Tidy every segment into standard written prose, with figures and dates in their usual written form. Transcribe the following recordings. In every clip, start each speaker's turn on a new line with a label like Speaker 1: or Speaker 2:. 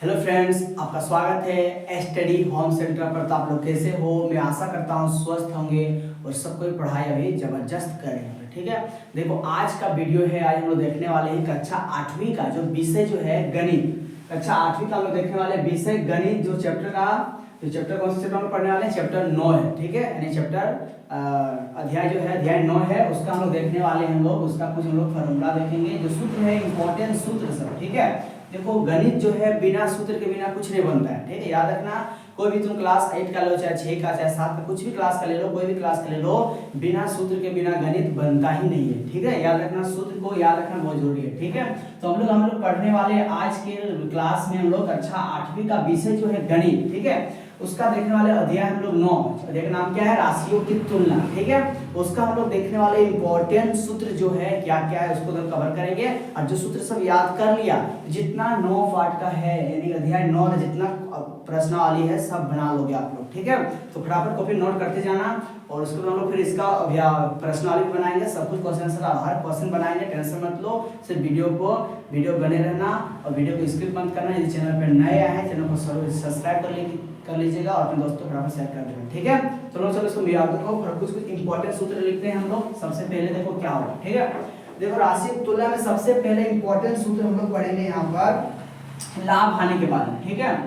Speaker 1: Hello friends, आपका स्वागत है स्टडी होम सेंटर पर। तो आप लोग कैसे हो? मैं आशा करता हूँ स्वस्थ होंगे और सब कोई पढ़ाई अभी जबरदस्त कर रहे होंगे। ठीक है, देखो आज का वीडियो है, आज हम लोग देखने वाले हैं कक्षा 8वीं का जो विषय जो है गणित। कक्षा 8वीं का हम लोग देखने वाले विषय गणित, जो चैप्टर कौन से चैप्टर में पढ़ने वाले हैं? चैप्टर 9 है। ठीक है, यानी अध्याय जो है अध्याय 9 है, उसका हम लोग देखने वाले हैं। हम लोग उसका कुछ हम लोग फॉर्मूला देखेंगे, जो सूत्र है इंपॉर्टेंट सूत्र सब। ठीक है, देखो गणित जो है बिना सूत्र के बिना कुछ नहीं बनता है। ठीक है, याद रखना। कोई भी तुम क्लास 8 का लो, चाहे 6 का, चाहे 7 का, कुछ भी क्लास का ले लो, कोई भी क्लास का ले लो, बिना सूत्र के बिना गणित बनता ही नहीं है। ठीक है, याद रखना, सूत्र को याद रखना बहुत जरूरी है। ठीक है, तो हम लोग पढ़ने वाले आज के क्लास में हम लोग कक्षा 8वीं का विषय जो है गणित। ठीक है, उसका देखने वाले अध्याय हम लोग 9, अध्याय का नाम क्या है? राशियों की तुलना। ठीक है, उसका हम लोग देखने वाले इंपॉर्टेंट सूत्र जो है क्या क्या है उसको तो कवर करेंगे। और जो सूत्र सब याद कर लिया, जितना 9 पार्ट का है यानी अध्याय 9 में जितना प्रश्नावली है सब बना लोगे आप लोग। ठीक है, तो फटाफट कॉपी नोट करते जाना और उसके बाद हम लोग फिर इसका प्रश्नावली बनाएंगे, सब कुछ क्वेश्चन आंसर हर क्वेश्चन बनाएंगे। टेंशन मत लो, सिर्फ वीडियो बने रहना और वीडियो को स्किप मत करना। यदि चैनल पर नए आए हैं चैनल को सब्सक्राइब कर लीजिएगा और अपने दोस्तों फटाफट शेयर कर देना। ठीक है, चलो इसको याद रखो। कुछ इंपॉर्टेंट सूत्र लिखते हैं हम लोग। सबसे पहले देखो क्या होगा। ठीक है, देखो राशि की तुलना में सबसे पहले इंपॉर्टेंट सूत्र हम लोग पढ़ेंगे यहाँ पर लाभ हानि के बारे में। ठीक है,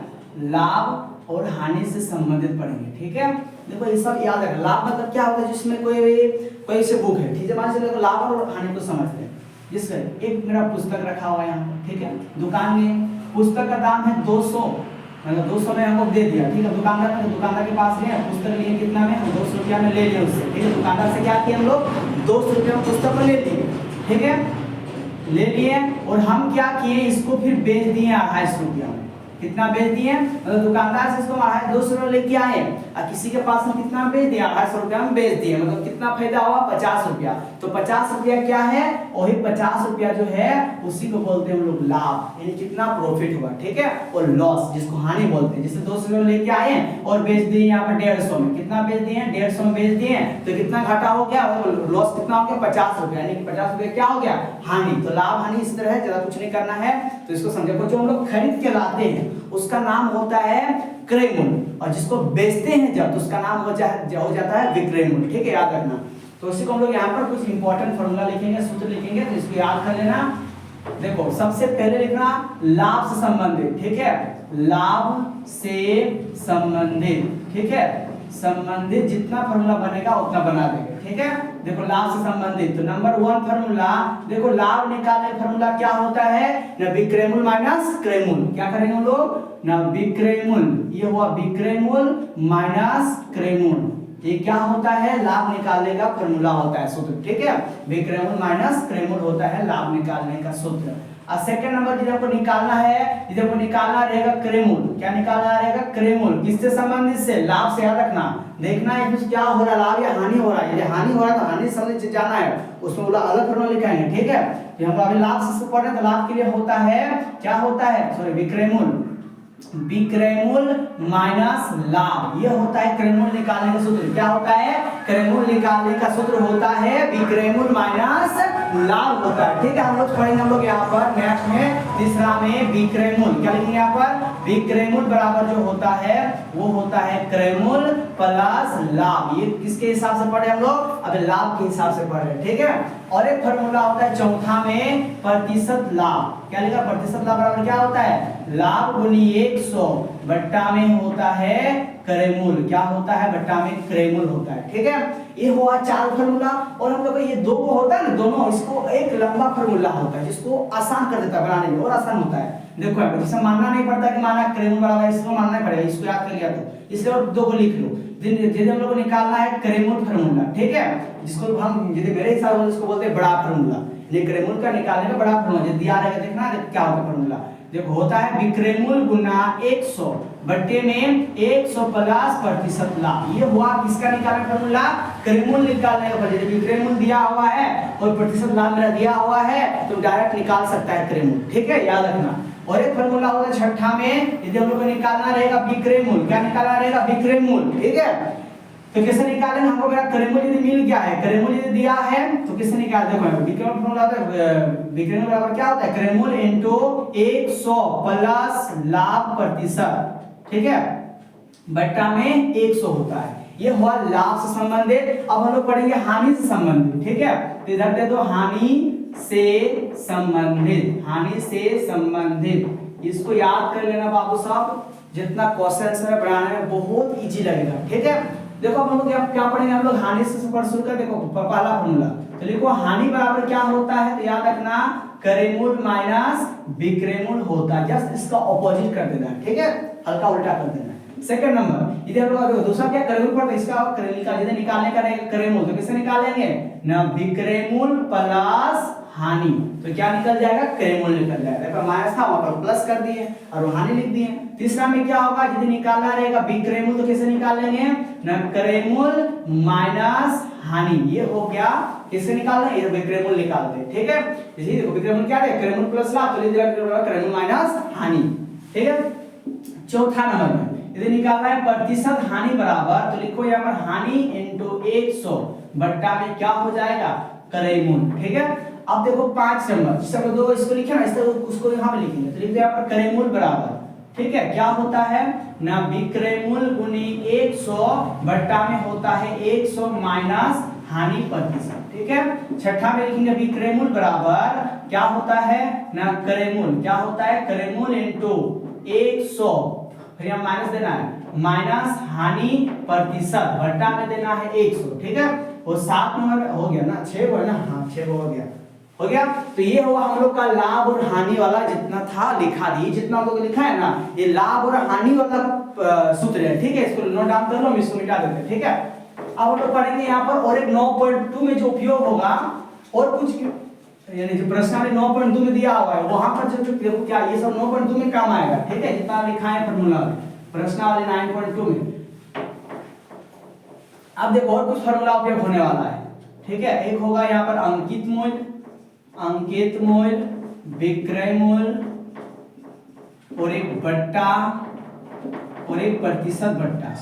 Speaker 1: लाभ और हानि से संबंधित पढ़ेंगे। ठीक है, देखो ये सब याद रखना। लाभ मतलब क्या होता है? जिसमें कोई से बुक है, ठीक है, मान लीजिए लाभ और हानि को समझते हैं। जिसका एक मेरा पुस्तक रखा हुआ है यहाँ, ठीक है, दुकान में पुस्तक का दाम है 200, मतलब 200 में हमको दे दिया। ठीक है, दुकानदार के पास गए, पुस्तक लिए कितना में? 200 रुपया में ले लिए उससे। ठीक है, दुकानदार से क्या किए हम लोग? 200 रुपया में पुस्तक में ले लिए। ठीक है, ले लिए और हम क्या किए? इसको फिर बेच दिए 250 रुपया में। कितना बेच दिए? मतलब दुकानदार से इसको 200 रुपया लेके आए और किसी के पास हम कितना बेच दिया? 250 रुपया में बेच दिए। मतलब कितना फायदा हुआ? 50 रुपया। तो 50 रुपया क्या है? वही 50 रुपया जो है उसी को बोलते हैं हम लोग लाभ, यानी कितना प्रॉफिट हुआ। ठीक है, और लॉस जिसको हानि बोलते हैं। जैसे 200 रुपया लेके आए और बेच दिए यहाँ पर 150 में। कितना बेच दिए? 150 में बेच दिए, तो कितना घाटा हो गया? लॉस कितना हो गया? 50 रुपया, यानी कि 50 रुपया क्या हो गया? हानि। तो लाभ हानि इस तरह है, ज्यादा कुछ नहीं करना है। तो इसको समझो, जो हम लोग खरीद के लाते हैं उसका नाम होता है क्रय मूल्य, और जिसको बेचते हैं जब तो उसका नाम हो जाता है विक्रय मूल्य। ठीक है, याद रखना। तो इसी को हम लोग यहाँ पर कुछ इंपॉर्टेंट फॉर्मूला लिखेंगे, सूत्र लिखेंगे, तो इसको याद कर लेना। देखो सबसे पहले लिखना लाभ से संबंधित। ठीक है, लाभ से संबंधित। ठीक है, संबंधित जितना फॉर्मूला बनेगा उतना बना देंगे। ठीक है, देखो लाभ से संबंधित, तो नंबर 1 फॉर्मूला, देखो लाभ निकालने फॉर्मूला क्या होता है? न विक्रय मूल्य माइनस क्रय मूल्य। क्या करेंगे हम लोग? न विक्रय मूल्य, ये हुआ विक्रय मूल्य माइनस क्रय मूल्य। ये क्या होता है? लाभ निकालने का फॉर्मूला होता है, सूत्र। ठीक है, विक्रय मूल्य माइनस क्रय मूल्य होता है लाभ निकालने का सूत्र। और सेकंड नंबर जिसे आपको निकालना है, जिसे आपको निकालना रहेगा क्रय मूल्य। क्या निकालना रहेगा? क्रय मूल्य। किससे संबंधित से? लाभ से। याद रखना, देखना है इसमें क्या हो रहा है, लाभ या हानि हो रहा है। यदि हानि हो रहा है तो हानि से संबंधित जाना है, उसमें बोला अलग फॉर्मूला लिखाएंगे। ठीक है, तो हम अभी लाभ से पढ़ रहे हैं, तो लाभ के लिए होता है, क्या होता है? सॉरी, विक्रय मूल्य। विक्रय मूल्य माइनस लाभ, ये होता है क्रय मूल्य निकालने का सूत्र। क्या होता है? क्रय मूल्य निकालने का सूत्र होता है विक्रय मूल्य माइनस लाभ होता है। ठीक है, हम लोग पढ़ेंगे, हम लोग यहाँ पर नेक्स्ट में तीसरा में विक्रय मूल्य। क्या लिखेंगे यहाँ पर? विक्रय मूल्य बराबर जो होता है वो होता है क्रय मूल्य प्लस लाभ। ये किसके हिसाब से पढ़े हम लोग? अब लाभ के हिसाब से पढ़ रहे। ठीक है, और एक फॉर्मूला होता है चौथा में प्रतिशत लाभ। क्या लिखा? प्रतिशत लाभ बराबर क्या होता है? लाभ गुनी 100 बट्टा में होता है क्रय मूल्य। क्या होता है? बट्टा में क्रय मूल्य होता है। ठीक है, ये हुआ 4 फॉर्मूला। और हम लोग ये 2 होता है ना, दोनों इसको एक लंबा फॉर्मूला होता है जिसको आसान कर देता है बनाने में, और आसान होता है। देखो जैसे मानना नहीं पड़ता कि माना क्रय मूल्य बराबर, इसको मानना ही पड़ेगा, इसको याद कर लिया तो इसलिए और 2 को लिख लो। जिसे हम लोग को निकालना है क्रय मूल्य फॉर्मूला। ठीक है, जिसको हम यदि मेरे हिसाब से इसको बोलते हैं बड़ा फॉर्मूला। ये क्रय मूल्य का निकालने का बड़ा फॉर्मूला जो दिया रहेगा, देखना क्या होता है फॉर्मूला। देखो होता है विक्रय मूल्य गुना 100 बट्टे में 100 प्लस प्रतिशत लाभ। ये हुआ किसका निकालने का फॉर्मूला? क्रय मूल्य निकालने का। यदि विक्रय मूल्य दिया हुआ है और प्रतिशत लाभ मेरा दिया हुआ है तो डायरेक्ट निकाल सकता है क्रय मूल्य। ठीक है, याद रखना। और एक फॉर्मूला होगा छठा में, यदि हम लोग को निकालना रहेगा विक्रय मूल्य। क्या निकालना रहेगा? विक्रय मूल्य। ठीक है, तो कैसे निकालेंगे? हमको मेरा क्रय मूल्य यदि मिल गया है, क्रय मूल्य यदि दिया है तो कैसे निकाल? देखो विक्रय मूल्य फॉर्मूला होता है विक्रयमूल्य बराबर क्या होता है, क्रयमूल्य इनटू 100 प्लस लाभ प्रतिशत, ठीक है, बट्टा में 100 होता है। ये हुआ लाभ से संबंधित। अब हम लोग पढ़ेंगे हानि से संबंधित, ठीक है। तो इधर दे दो हानि से संबंधित, हानि से संबंधित, इसको याद कर लेना बाबू साहब, जितना क्वेश्चन आंसर बनाने में बहुत इजी लगेगा, ठीक है। देखो अब हम लोग क्या पढ़ेंगे, हम लोग हानि से शुरू कर, देखो पहला फॉर्मूला तो लिखो हानि बराबर क्या होता है, तो याद रखना क्रयमूल्य माइनस विक्रयमूल्य होता है, जस्ट इसका ऑपोजिट कर देना, ठीक है, हल्का उल्टा कर देना। सेकंड नंबर इधर हम लोग दूसरा क्या क्रयमूल्य पर, इसका क्रयमूल्य निकालने का रहेगा क्रयमूल्य, तो कैसे निकालेंगे ना, विक्रयमूल्य प्लस हानि, तो क्या निकल जाएगा, क्रयमूल्य निकल जाएगा। देखो माइनस था वहां पर प्लस कर दिए और हानि लिख दिए। तीसरा में क्या होगा, यदि निकालना रहेगा विक्रयमूल्य, तो कैसे निकालेंगे ना, क्रयमूल्य माइनस हानि, ये हो गया, किससे निकालना है, ये विक्रयमूल्य निकाल दे, ठीक है। इसी देखो विक्रयमूल्य क्या है, क्रयमूल्य प्लस लाभ, तो क्रयमूल्य माइनस हानि, ठीक है। चौथा नंबर में यदि निकालना है प्रतिशत हानि बराबर, तो लिखो यहाँ पर हानि इनटू 100 बट्टा में क्या हो जाएगा, क्रयमूल्य, ठीक है। अब देखो 5 नंबर, जिस तरह दो इसको लिखे ना, इस तरह उसको यहाँ पे लिखेंगे, तो लिख दो यहाँ पर क्रयमूल्य बराबर, ठीक है, क्या होता है ना, विक्रयमूल्य गुनी 100 बट्टा में होता है 100 माइनस हानि प्रतिशत, ठीक है। छठा में लिखेंगे विक्रयमूल्य बराबर क्या होता है ना, क्रयमूल्य, क्या होता है, क्रयमूल्य इनटू 100, फिर यहाँ माइनस देना है, माइनस हानि प्रतिशत बट्टा में देना है 100, ठीक है। वो 7 नंबर हो गया ना, 6 हो ना, हाँ 6 हो गया। तो ये हुआ हम लोग का लाभ और हानि वाला, जितना था लिखा दी, जितना हम लोग लिखा है ना, ये लाभ और हानि वाला सूत्र है, ठीक है। इसको नोट डाउन कर लो, हम इसको मिटा देते हैं, ठीक है। अब हम लोग पढ़ेंगे यहाँ पर और एक 9.2 में जो उपयोग होगा, और कुछ यानी जो प्रश्नावली 9.2 में दिया हुआ है वहां पर जो देखो क्या ये सब 9.2 में काम आएगा, ठीक है, जितना लिखा है फॉर्मूला प्रश्नावली 9.2 में। अब देखो और कुछ फॉर्मूला उपयोग होने वाला है, ठीक है। एक होगा यहाँ पर अंकित मूल्य, विक्रय मूल्य, और एक बट्टा और एक प्रतिशत बट्टा,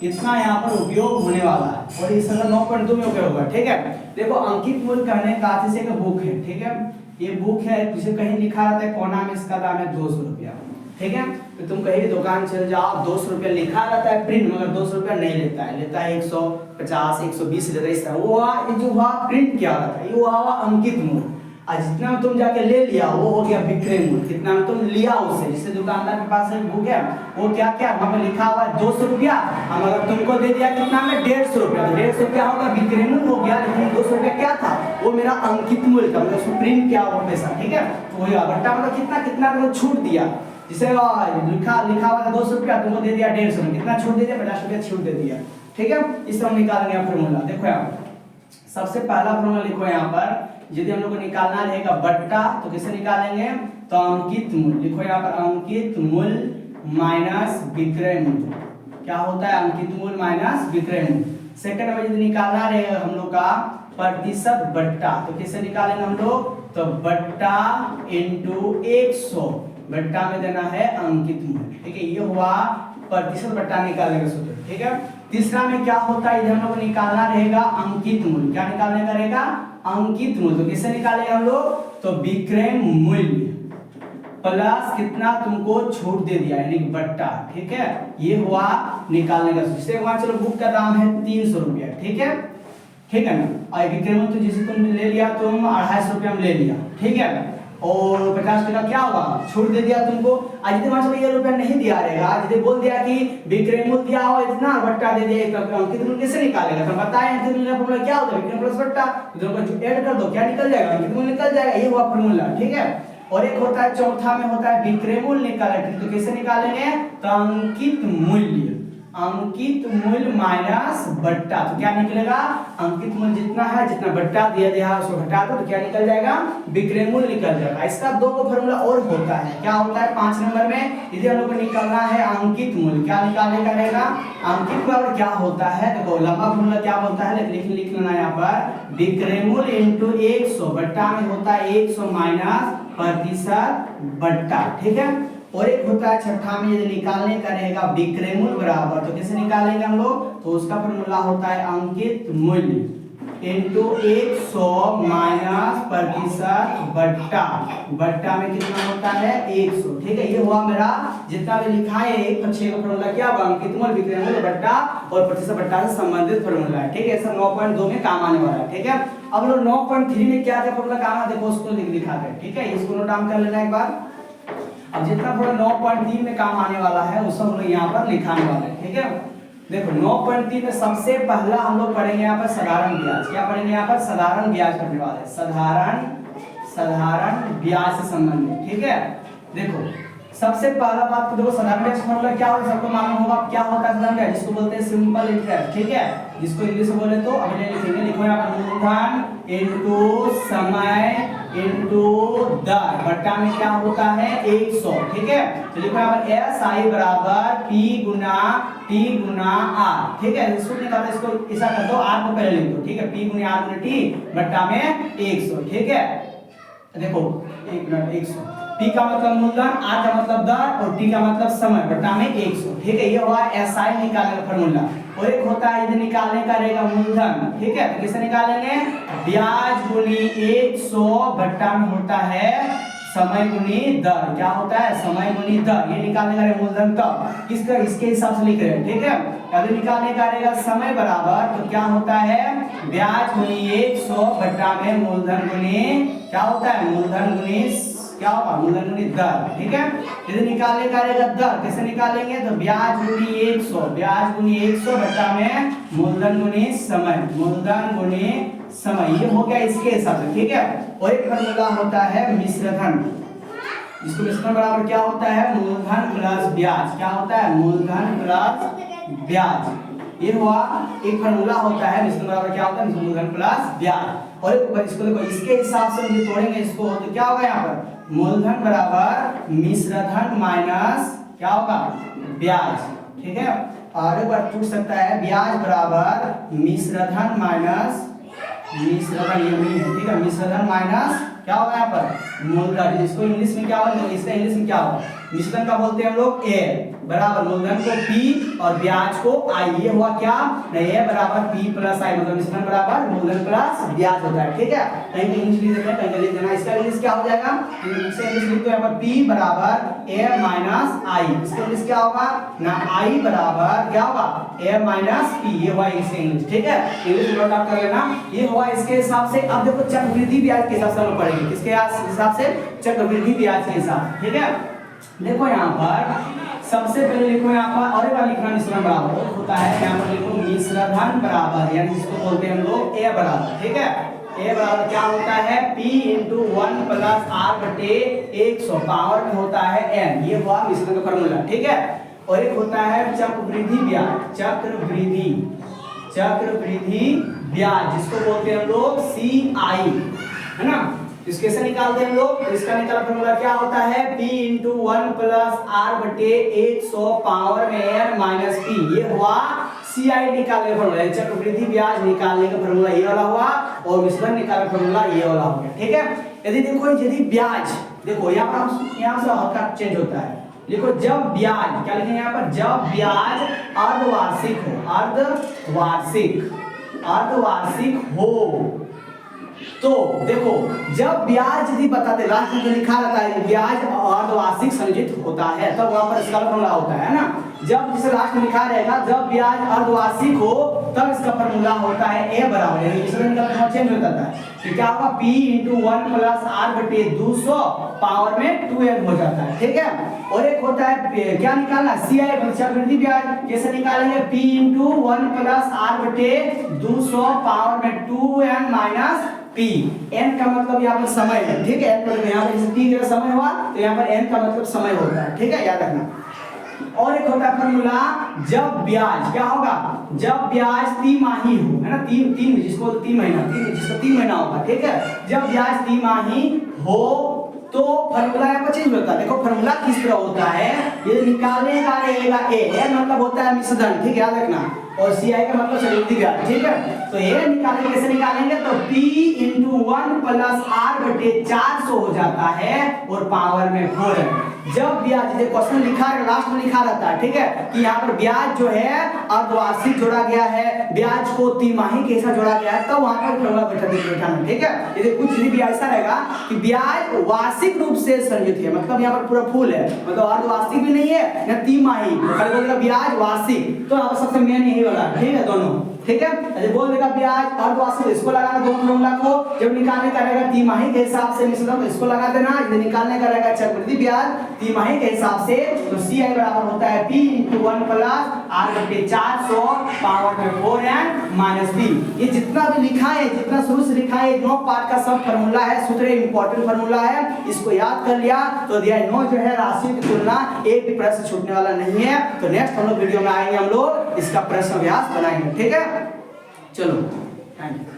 Speaker 1: इतना यहाँ पर उपयोग होने वाला है, और इस 9.2 में उपयोग होगा, ठीक है। देखो अंकित मूल्य कहने का अर्थ से बुक है, ठीक है, ये बुक है, जिसे कहीं लिखा रहता है कोना में, इसका दाम है 200 रुपया, ठीक है। तो तुम कहीं भी दुकान चल जाओ, 200 रुपया लिखा रहता है प्रिंट, मगर 200 रुपया नहीं लेता है, लेता है 150 120 लेता है, इस तरह वो जो हुआ प्रिंट किया रहता है, ये हुआ अंकित मूल्य। और जितना में तुम जाके ले लिया वो हो गया विक्रय मूल्य, कितना में तुम लिया उससे, जिससे दुकानदार के पास एक बुक है, वो क्या क्या वहां पे लिखा हुआ है 200 रुपया, हम अगर तुमको दे दिया कितना में 150 रुपया, तो 150 रुपया होगा विक्रय मूल्य हो गया, लेकिन 200 रुपया क्या था, वो मेरा अंकित मूल्य था, मतलब उसको प्रिंट किया हुआ पैसा, ठीक है। तो वही बट्टा मतलब कितना मतलब छूट दिया, जिसे लिखा हुआ था 200 रुपया, तुमको दे दिया 150 में, कितना छूट दे दिया, 50 रुपया छूट दे दिया, ठीक है। इस तरह निकालेंगे फॉर्मूला। देखो यहाँ सबसे पहला फॉर्मूला लिखो यहाँ पर, यदि हम लोग को निकालना रहेगा बट्टा, तो कैसे निकालेंगे, तो अंकित मूल्य लिखो यहाँ पर, अंकित मूल्य माइनस विक्रय मूल्य, क्या होता है अंकित मूल्य माइनस विक्रय मूल्य। सेकंड में यदि निकालना रहेगा हम लोग का प्रतिशत बट्टा, तो कैसे निकालेंगे हम लोग, तो बट्टा इनटू 100 बट्टा में देना है अंकित मूल्य, ठीक है। ये हुआ प्रतिशत बट्टा निकालने का सूत्र, ठीक है। तीसरा में क्या होता है, इधर हम लोग को निकालना रहेगा अंकित मूल्य, क्या निकालने का रहेगा, अंकित मूल्य, तो किससे निकालेंगे हम लोग, तो विक्रय मूल्य प्लस कितना तुमको छूट दे दिया यानी बट्टा, ठीक है। ये हुआ निकालने का सूत्र। वहां चलो बुक का दाम है 300 रुपया, ठीक है, ठीक है ना। और विक्रय मूल्य तो जिसे तुम ले लिया, तुम 250 रुपया में ले लिया, ठीक है ना, और 50 टका क्या होगा छूट दे दिया तुमको। आज यदि मान ये रुपया नहीं दिया रहेगा, यदि बोल दिया कि विक्रय मूल्य दिया हो इतना, बट्टा दे दिया, अंकित मूल्य कैसे निकालेगा, तो बताएं अंकित मूल्य का फॉर्मूला क्या होता है, विक्रय प्लस बट्टा, तो दोनों ऐड कर दो, क्या निकल जाएगा, अंकित मूल्य निकल जाएगा, ये हुआ फॉर्मूला, ठीक है। और एक होता है चौथा में होता है विक्रय मूल्य निकालेंगे, तो कैसे निकालेंगे, तो अंकित मूल्य माइनस बट्टा, तो क्या निकलेगा, अंकित मूल्य जितना है, जितना बट्टा दिया गया उसको घटा दो, तो क्या निकल जाएगा, विक्रय मूल्य निकल जाएगा। इसका दो को फॉर्मूला और होता है, क्या होता है 5 नंबर में, यदि हम लोग को निकालना है अंकित मूल्य, क्या निकालने का रहेगा, अंकित बराबर क्या होता है, देखो लंबा फॉर्मूला क्या बोलता है, लेकिन लिख लेना यहाँ पर, विक्रय मूल्य इनटू 100 बट्टा में होता है 100 माइनस प्रतिशत बट्टा, ठीक है। और एक होता है छठा में, यदि निकालने का रहेगा विक्रय मूल्य बराबर, तो कैसे निकालेंगे हम लोग, तो उसका फॉर्मूला होता है अंकित मूल्य इंटू 100 माइनस प्रतिशत बट्टा में कितना होता है 100। ठीक है, ये हुआ मेरा जितना भी लिखा है एक पक्षी का फॉर्मूला क्या होगा, अंकित मूल विक्रय मूल बट्टा और प्रतिशत बट्टा से संबंधित फॉर्मूला है। ठीक है, सब 9.2 में काम आने वाला है। ठीक है, अब लोग 9.3 में क्या क्या फॉर्मूला काम है देखो उसको लिखा है। ठीक है, इसको नोट डाउन कर लेना एक बार। अब जितना पूरा 9.3 में काम आने वाला है वो सब हम लोग यहाँ पर लिखाने वाले हैं। ठीक है, देखो 9.3 में सबसे पहला हम लोग पढ़ेंगे यहाँ पर साधारण ब्याज। क्या पढ़ेंगे यहाँ पर, साधारण ब्याज पढ़ने वाले हैं, साधारण ब्याज से संबंधित। ठीक है, देखो सबसे पहला बात तो देखो साधारण ब्याज फॉर्मूला क्या होता है सबको मालूम होगा। क्या होता है साधारण ब्याज, जिसको बोलते हैं सिंपल इंटरेस्ट। ठीक है, जिसको इंग्लिश में बोले तो अभी लिखेंगे, लिखो यहाँ पर मूलधन इनटू समय इनटू दर बट्टा में क्या होता है 100। ठीक है, तो लिखो यहाँ पर SI बराबर P गुना T गुना R। ठीक है, इसको निकालते इसको ऐसा कर दो, R को पहले लिख दो। ठीक है, P गुना R गुना T बट्टा में 100। ठीक है, देखो 1 मिनट 100, P का मतलब मूलधन, R का मतलब दर और T का मतलब समय बट्टा में 100। ठीक है, ये हुआ SI निकालने का फॉर्मूला। और एक होता है इधर निकालने का रहेगा मूलधन। ठीक है, तो किसे निकालेंगे, ब्याज गुनी 100 बट्टा में होता है समय गुनी दर। क्या होता है, समय गुनी दर। ये निकालने का रहेगा मूलधन तब किसका, इसके हिसाब से लिख रहे हैं। ठीक है, अगर निकालने का रहेगा समय बराबर तो क्या होता है ब्याज गुनी 100 बट्टा में मूलधन गुनी क्या होता है, मूलधन गुनी क्या होगा, मूलधन गुनी दर। ठीक है, यदि निकालने का रहेगा दर कैसे निकालेंगे, तो ब्याज गुनी 100 बट्टा में मूलधन गुनी समय, मूलधन गुनी समय। ये हो गया इसके हिसाब से। ठीक है, और एक फॉर्मूला होता है मिश्रधन, जिसको मिश्रधन बराबर क्या होता है मूलधन प्लस ब्याज। क्या होता है, मूलधन प्लस ब्याज। ये हुआ एक फॉर्मूला होता है मिश्रधन बराबर क्या होता है, मूलधन प्लस ब्याज। और इसको देखो इसके हिसाब से हम तोड़ेंगे इसको तो क्या होगा यहाँ पर मूलधन बराबर मिश्रधन माइनस क्या होगा ब्याज। ठीक है, और एक बार पूछ सकता है ब्याज बराबर मिश्रधन माइनस मिश्रधन, ये नहीं है। ठीक है, मिश्रधन माइनस क्या होगा यहाँ पर मूलधन, इसको इंग्लिश में क्या होगा, इसका इंग्लिश में क्या होगा, मिश्रधन का बोलते हैं हम लोग A बराबर मूलधन को P और ब्याज को I। ये हुआ क्या, A बराबर P प्लस I, मतलब मिश्रधन बराबर मूलधन प्लस ब्याज होता है। ठीक है, कहीं इंग्लिश लिख देते हैं, कहीं लिख देना। इसका इंग्लिश क्या हो जाएगा, इसका इंग्लिश लिख दो यहाँ पर P बराबर A माइनस I। इसका इंग्लिश क्या होगा ना, I बराबर क्या होगा A माइनस P। ये हुआ इसका इंग्लिश। ठीक है, इंग्लिश नोट डाउन कर लेना। ये हुआ इसके हिसाब से। अब देखो चक्रवृद्धि ब्याज के हिसाब से हम पढ़ेंगे, किसके हिसाब से, चक्रवृद्धि ब्याज के हिसाब। ठीक है, देखो यहाँ पर सबसे पहले लिखो यहाँ पर, और एक बार लिखना मिश्रधन बराबर होता है, यहाँ पर लिखो मिश्रधन बराबर यानी जिसको बोलते हैं हम लोग A बराबर। ठीक है, A बराबर क्या होता है P इंटू 1 प्लस R बटे 100 पावर में होता है N। ये हुआ मिश्रधन का फॉर्मूला। ठीक है, और एक होता है चक्रवृद्धि ब्याज, चक्रवृद्धि ब्याज जिसको बोलते हैं हम लोग CI, है ना। इसके से निकालते हैं हम लोग, इसका निकाला फॉर्मूला क्या होता है P इंटू 1 प्लस R बटे 100 पावर में N माइनस P। ये हुआ CI निकालने का फॉर्मूला, चक्रवृद्धि ब्याज निकालने का फॉर्मूला ये वाला हुआ और मिश्रधन निकालने का फॉर्मूला ये वाला हो गया। ठीक है, यदि देखो यदि ब्याज देखो यहाँ से हल्का चेंज होता है। देखो जब ब्याज क्या लिखेंगे यहाँ पर, जब ब्याज अर्धवार्षिक हो, अर्धवार्षिक हो तो देखो जब ब्याज यदि बताते लास्ट में जो लिखा रहता है ब्याज अर्धवार्षिक संयोजित होता है तब वहां पर इसका फॉर्मूला होता है ना। जब जिसे लास्ट में लिखा रहेगा जब ब्याज अर्धवार्षिक हो तब इसका फॉर्मूला होता है A बराबर, यानी मिश्रधन का फॉर्मूला चेंज हो जाता है। तो क्या होगा P इंटू 1 प्लस R बटे 200 पावर में 2n हो जाता है। ठीक है, और एक होता है क्या निकालना CI चक्रवृद्धि ब्याज। कैसे निकालेंगे P इंटू 1 प्लस R बटे 200 पावर में 2n माइनस P। n का मतलब यहाँ पर समय है। ठीक है, n मतलब यहाँ पर जैसे t का समय हुआ तो यहाँ पर n का मतलब समय होता है। ठीक है, याद रखना। और एक होता है फॉर्मूला जब ब्याज क्या होगा, जब ब्याज तिमाही हो, है ना, तीन जिसको 3 महीना जिसको 3 महीना होगा। ठीक है, जब ब्याज तिमाही हो तो फॉर्मूला यहाँ पर चेंज होता है। देखो फॉर्मूला किस मिश्र होता है, ये निकालने का रहेगा ए मतलब होता है मिश्रण, ठीक है याद रखना, और सी आई का मतलब संयुक्ति का, ठीक है। तो ये निकालेंगे, कैसे निकालेंगे, तो P इंटू 1 प्लस R बटे 400 हो जाता है और पावर में 4 है। जब ब्याज, ये क्वेश्चन लिखा है, लास्ट में लिखा रहता है, ठीक है, कि यहाँ पर ब्याज जो है अर्धवार्षिक जोड़ा गया है, ब्याज को तिमाही के साथ जोड़ा गया है, तब वहां पर फॉर्मूला बैठाना, ठीक है। यदि कुछ भी ऐसा रहेगा कि ब्याज वार्षिक रूप से संयुक्त है, मतलब यहाँ पर पूरा फुल है, मतलब अर्धवार्षिक भी नहीं है ना तिमाही, खाली बोलेगा ब्याज वार्षिक, तो यहाँ पर सबसे मेन यही वाला, ठीक है, दोनों, ठीक है। यदि बोल देगा ब्याज अर्धवार्षिक, इसको लगाना दोनों फॉर्मूला को, जब निकालने का रहेगा तिमाही के हिसाब से मिश्रण, तो इसको लगा देना, यदि निकालने का रहेगा चक्रवृद्धि ब्याज तिमाही के हिसाब से, तो सी आई बराबर होता है P इंटू 1 प्लस R बटे 400 पावर में 4 एंड माइनस B। ये जितना भी लिखा है, जितना शुरू से लिखा है, 9 पार्ट का सब फार्मूला है, सूत्र इंपॉर्टेंट फार्मूला है, इसको याद कर लिया तो दिया 9 जो है राशि की तुलना एक भी प्रश्न छूटने वाला नहीं है। तो नेक्स्ट हम लोग वीडियो में आएंगे, हम लोग इसका प्रश्न अभ्यास बनाएंगे, ठीक है। चलो, थैंक यू।